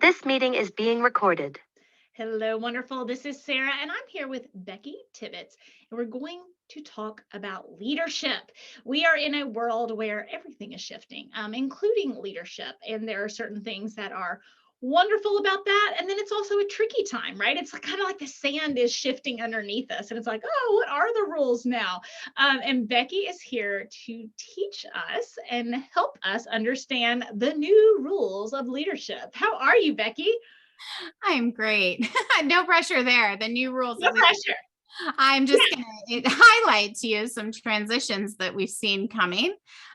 This meeting is being recorded. Hello, wonderful. This is Sarah, and I'm here with Becky Tibbetts, and we're going to talk about leadership. We are in a world where everything is shifting, including leadership, and there are certain things that are wonderful about that. And then it's also a tricky time, right? It's kind of like the sand is shifting underneath us, and it's like, oh, what are the rules now? And Becky is here to teach us and help us understand the new rules of leadership. How are you, Becky? I'm great. No pressure there. The new rules. No pressure. I'm just going to highlight to you some transitions that we've seen coming.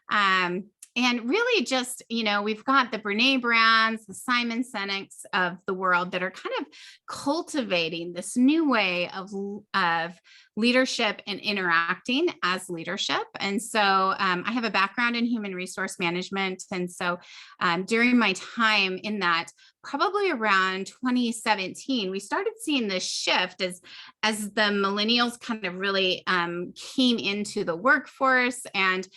And really just, we've got the Brene Browns, the Simon Sinek's of the world that are kind of cultivating this new way of leadership and interacting as leadership. And so I have a background in human resource management. And so during my time in that, probably around 2017, we started seeing this shift as the millennials kind of really came into the workforce and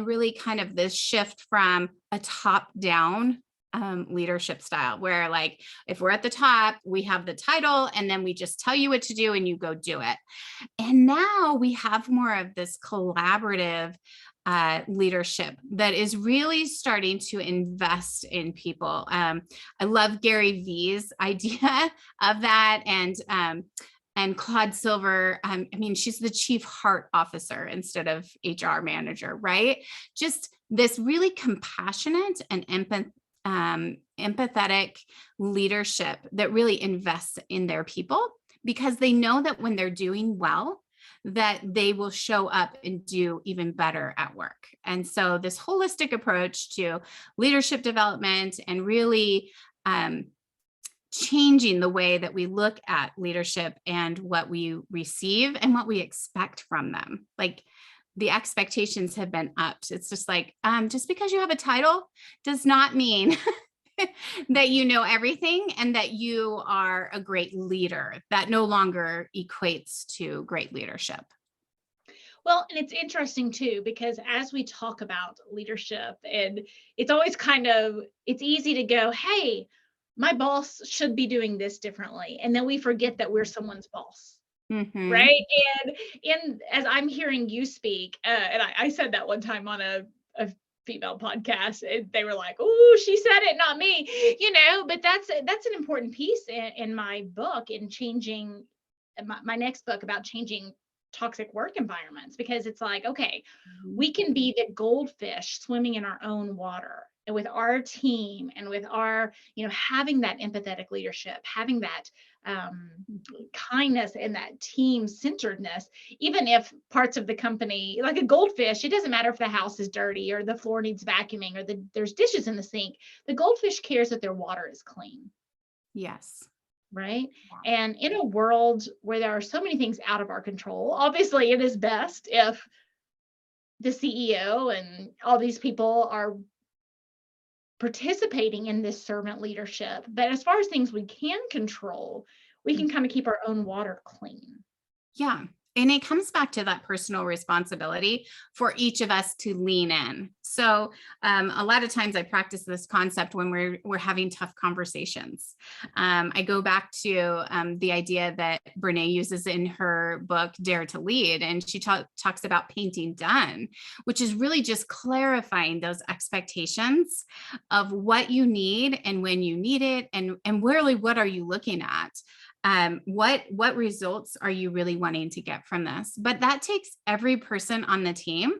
really kind of this shift from a top-down leadership style, where like if we're at the top, we have the title and then we just tell you what to do and you go do it. And now we have more of this collaborative leadership that is really starting to invest in people. I love Gary Vee's idea of that. And Claude Silver, she's the chief heart officer instead of HR manager, right? Just this really compassionate and empathetic leadership that really invests in their people, because they know that when they're doing well, that they will show up and do even better at work. And so this holistic approach to leadership development and really changing the way that we look at leadership and what we receive and what we expect from them. Like the expectations have been upped. It's just like, just because you have a title does not mean that you know everything and that you are a great leader. That no longer equates to great leadership. Well, and it's interesting too, because as we talk about leadership, and it's always it's easy to go, hey, my boss should be doing this differently. And then we forget that we're someone's boss. Mm-hmm. Right. And as I'm hearing you speak, and I said that one time on a female podcast, and they were like, oh, she said it, not me, but that's an important piece in my book, in changing my next book about changing toxic work environments, because it's like, okay, we can be the goldfish swimming in our own water, and with our team and with our, having that empathetic leadership, having that kindness and that team centeredness, even if parts of the company, like a goldfish, it doesn't matter if the house is dirty or the floor needs vacuuming or there's dishes in the sink. The goldfish cares that their water is clean. Yes. Right. Yeah. And in a world where there are so many things out of our control, obviously it is best if the CEO and all these people are participating in this servant leadership. But as far as things we can control, we can kind of keep our own water clean. Yeah. And it comes back to that personal responsibility for each of us to lean in. So a lot of times I practice this concept when we're having tough conversations. I go back to the idea that Brene uses in her book, Dare to Lead. And she talks about painting done, which is really just clarifying those expectations of what you need and when you need it. And really, what are you looking at? What results are you really wanting to get from this? But that takes every person on the team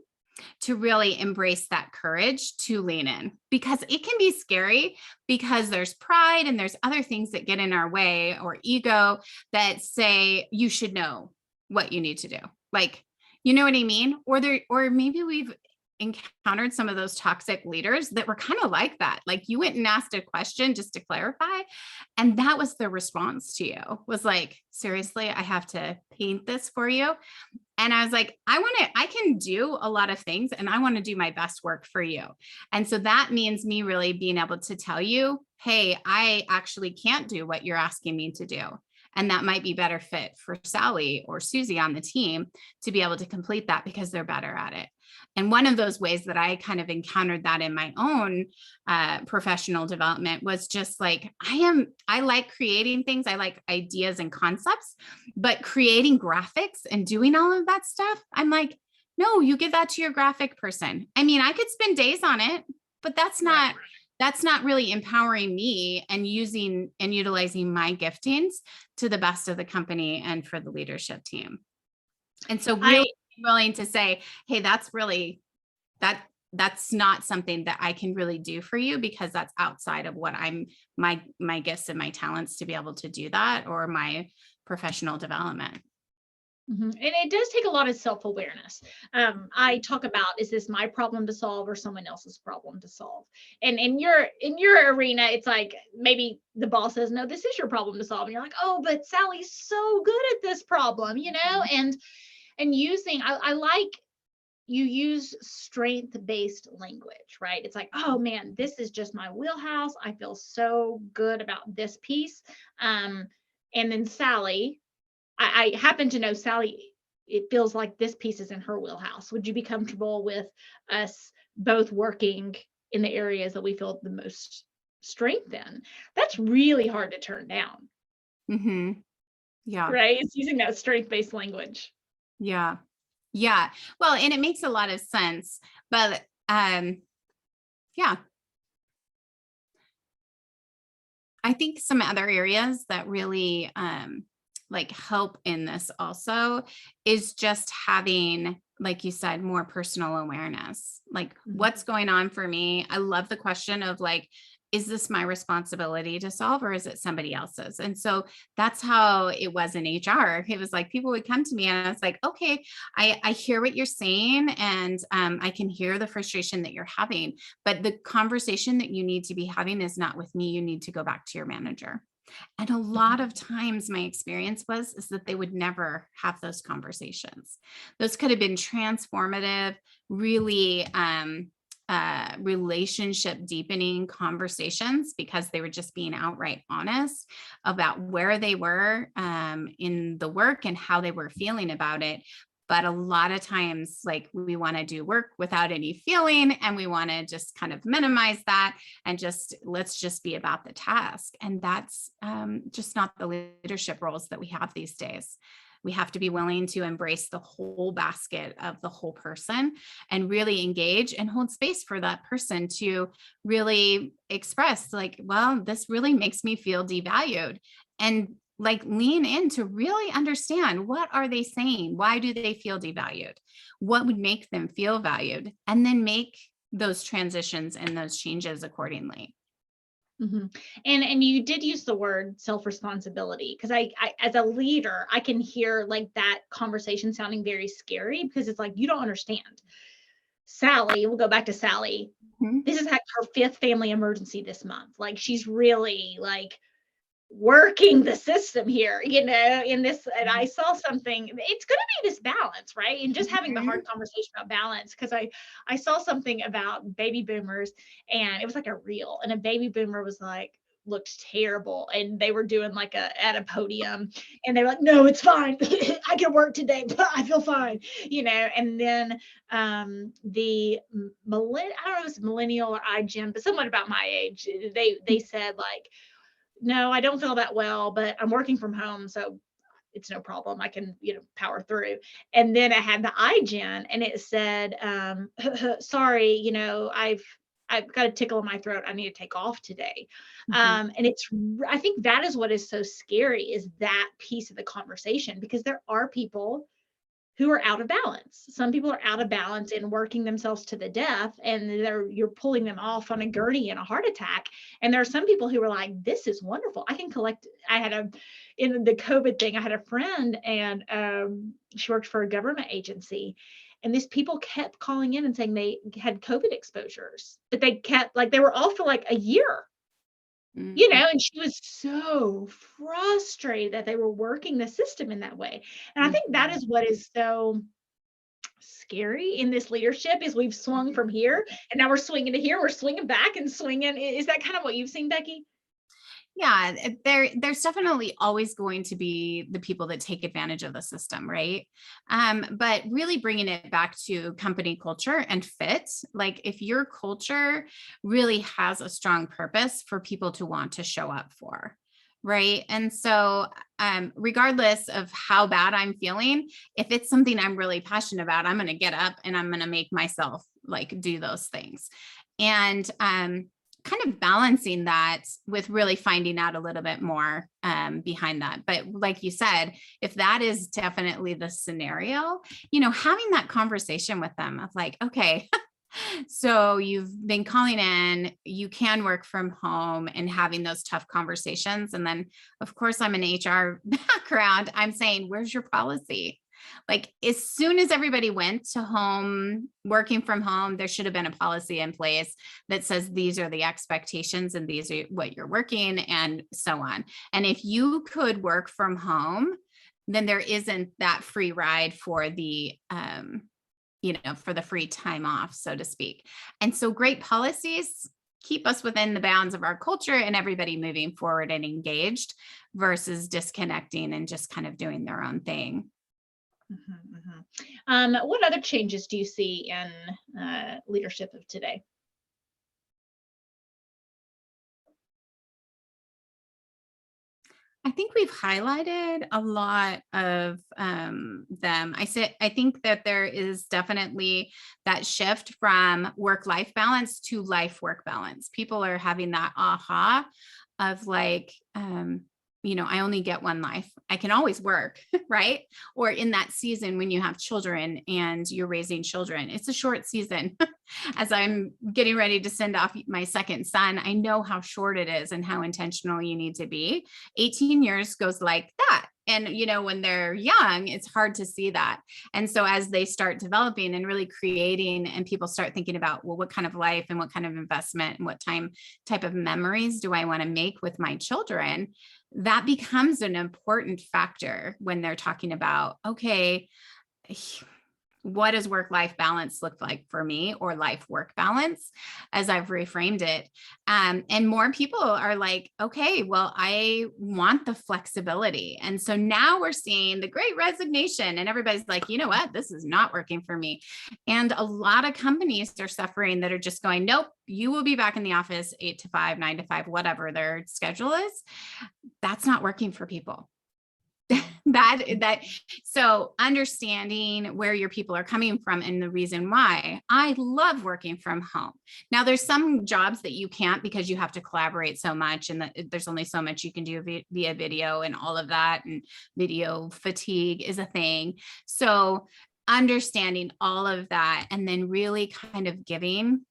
to really embrace that courage to lean in, because it can be scary, because there's pride and there's other things that get in our way, or ego that say you should know what you need to do. Like, you know what I mean? Or maybe we've encountered some of those toxic leaders that were kind of like that. Like you went and asked a question just to clarify. And that was the response to you, was like, seriously, I have to paint this for you. And I was like, I can do a lot of things and I want to do my best work for you. And so that means me really being able to tell you, hey, I actually can't do what you're asking me to do. And that might be better fit for Sally or Susie on the team to be able to complete that because they're better at it. And one of those ways that I kind of encountered that in my own professional development was just like, I like creating things. I like ideas and concepts, but creating graphics and doing all of that stuff, I'm like, no, you give that to your graphic person. I mean, I could spend days on it, but that's not really empowering me and using and utilizing my giftings to the best of the company and for the leadership team. And so really willing to say, hey, that's not something that I can really do for you, because that's outside of what my gifts and my talents to be able to do that, or my professional development. And it does take a lot of self-awareness. I talk about, is this my problem to solve or someone else's problem to solve? And in your arena, it's like maybe the boss says, no, this is your problem to solve. And you're like, oh, but Sally's so good at this problem, and using, I like, you use strength-based language, right? It's like, oh man, this is just my wheelhouse. I feel so good about this piece. And then Sally, I happen to know Sally, it feels like this piece is in her wheelhouse. Would you be comfortable with us both working in the areas that we feel the most strength in? That's really hard to turn down. Mm-hmm. Yeah. Right? It's using that strength-based language. Yeah. Yeah. Well, and it makes a lot of sense, but yeah. I think some other areas that really like help in this also is just having, like you said, more personal awareness, like what's going on for me. I love the question of like, is this my responsibility to solve, or is it somebody else's? And so that's how it was in HR. It was like people would come to me and I was like, okay, I hear what you're saying, and I can hear the frustration that you're having, but the conversation that you need to be having is not with me. You need to go back to your manager. And a lot of times my experience is that they would never have those conversations. Those could have been transformative, really relationship deepening conversations, because they were just being outright honest about where they were in the work and how they were feeling about it. But a lot of times, like, we want to do work without any feeling, and we want to just kind of minimize that and let's just be about the task. And that's just not the leadership roles that we have these days. We have to be willing to embrace the whole basket of the whole person and really engage and hold space for that person to really express, like, well, this really makes me feel devalued. And like lean in to really understand, what are they saying? Why do they feel devalued? What would make them feel valued? And then make those transitions and those changes accordingly. And you did use the word self-responsibility, because I as a leader, I can hear like that conversation sounding very scary, because it's like, you don't understand. Sally, we'll go back to Sally. This is like her 5th family emergency this month. Like, she's really like working the system here, in this. And I saw something, it's going to be this balance, right? And just having the hard conversation about balance, because I saw something about baby boomers, and it was like a reel, and a baby boomer was like, looked terrible, and they were doing like at a podium, and they were like, no, it's fine. I can work today, but I feel fine, and then the I don't know if it's millennial or iGen, but someone about my age, they said like, no, I don't feel that well, but I'm working from home, so it's no problem. I can, power through. And then I had the iGen, and it said, sorry, I've got a tickle in my throat. I need to take off today. And I think that is what is so scary, is that piece of the conversation, because there are people who are out of balance. Some people are out of balance and working themselves to the death, and you're pulling them off on a gurney in a heart attack. And there are some people who are like, this is wonderful. I can collect. In the COVID thing, I had a friend, and she worked for a government agency. And these people kept calling in and saying they had COVID exposures, but they were off for like a year. And she was so frustrated that they were working the system in that way. And I think that is what is so scary in this leadership, is we've swung from here, and now we're swinging to here, we're swinging back and swinging. Is that kind of what you've seen, Becky? Yeah, there's definitely always going to be the people that take advantage of the system, right? But really bringing it back to company culture and fit, like if your culture really has a strong purpose for people to want to show up for, right? And so, regardless of how bad I'm feeling, if it's something I'm really passionate about, I'm going to get up and I'm going to make myself like do those things. And kind of balancing that with really finding out a little bit more behind that. But like you said, if that is definitely the scenario, having that conversation with them of like, okay, so you've been calling in, you can work from home, and having those tough conversations. And then of course I'm an HR background. I'm saying, where's your policy? Like as soon as everybody went to home, working from home, there should have been a policy in place that says these are the expectations and these are what you're working and so on. And if you could work from home, then there isn't that free ride for the, for the free time off, so to speak. And so great policies keep us within the bounds of our culture and everybody moving forward and engaged versus disconnecting and just kind of doing their own thing. What other changes do you see in leadership of today? I think we've highlighted a lot of them. I think that there is definitely that shift from work-life balance to life-work balance. People are having that aha of like, I only get one life. I can always work, right? Or in that season when you have children and you're raising children, it's a short season. As I'm getting ready to send off my second son, I know how short it is and how intentional you need to be. 18 years goes like that. And, when they're young, it's hard to see that. And so as they start developing and really creating, and people start thinking about, well, what kind of life and what kind of investment and what type of memories do I want to make with my children? That becomes an important factor when they're talking about, okay, what does work-life balance look like for me, or life-work balance, as I've reframed it. And more people are like, okay, well, I want the flexibility. And so now we're seeing the great resignation and everybody's like, you know what, this is not working for me. And a lot of companies are suffering that are just going, nope, you will be back in the office 8 to 5, 9 to 5, whatever their schedule is. That's not working for people. So understanding where your people are coming from and the reason why. I love working from home. Now there's some jobs that you can't because you have to collaborate so much, and there's only so much you can do via video and all of that, and video fatigue is a thing. So understanding all of that, and then really kind of giving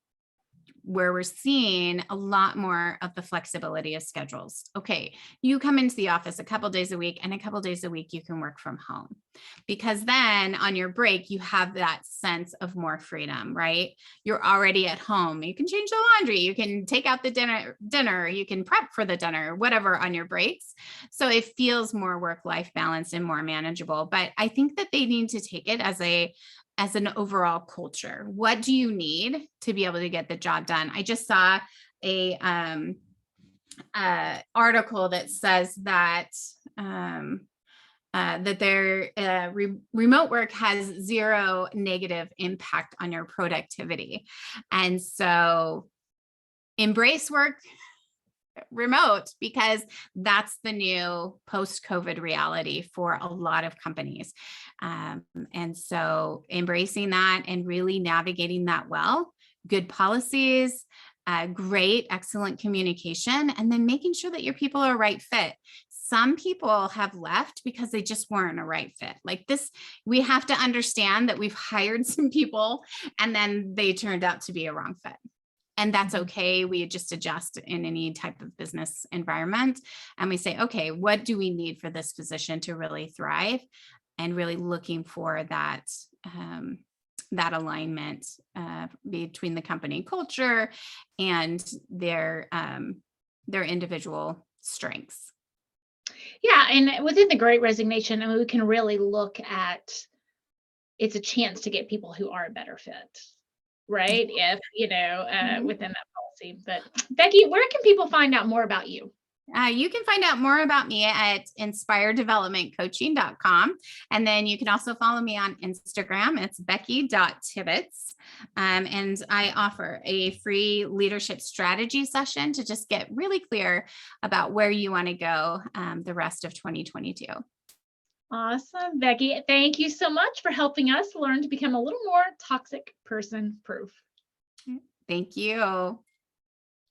where we're seeing a lot more of the flexibility of schedules. Okay, you come into the office a couple days a week, and a couple days a week you can work from home, because then on your break you have that sense of more freedom, right? You're already at home. You can change the laundry, you can take out the dinner, you can prep for the dinner, whatever on your breaks. So it feels more work-life balance and more manageable. But I think that they need to take it as an overall culture. What do you need to be able to get the job done? I just saw a article that says that their remote work has zero negative impact on your productivity. And so embrace work remote, because that's the new post-COVID reality for a lot of companies. And so embracing that and really navigating that well, good policies, great, excellent communication, and then making sure that your people are a right fit. Some people have left because they just weren't a right fit. Like this, we have to understand that we've hired some people and then they turned out to be a wrong fit. And that's okay. We just adjust in any type of business environment. And we say, okay, what do we need for this position to really thrive? And really looking for that, that alignment between the company culture and their individual strengths. Yeah. And within the Great Resignation, I mean, we can really look at, it's a chance to get people who are a better fit. Right. If, within that policy. But Becky, where can people find out more about you? You can find out more about me at inspiredevelopmentcoaching.com. And then you can also follow me on Instagram. It's becky.tibbetts. And I offer a free leadership strategy session to just get really clear about where you want to go the rest of 2022. Awesome, Becky. Thank you so much for helping us learn to become a little more toxic person proof. Thank you.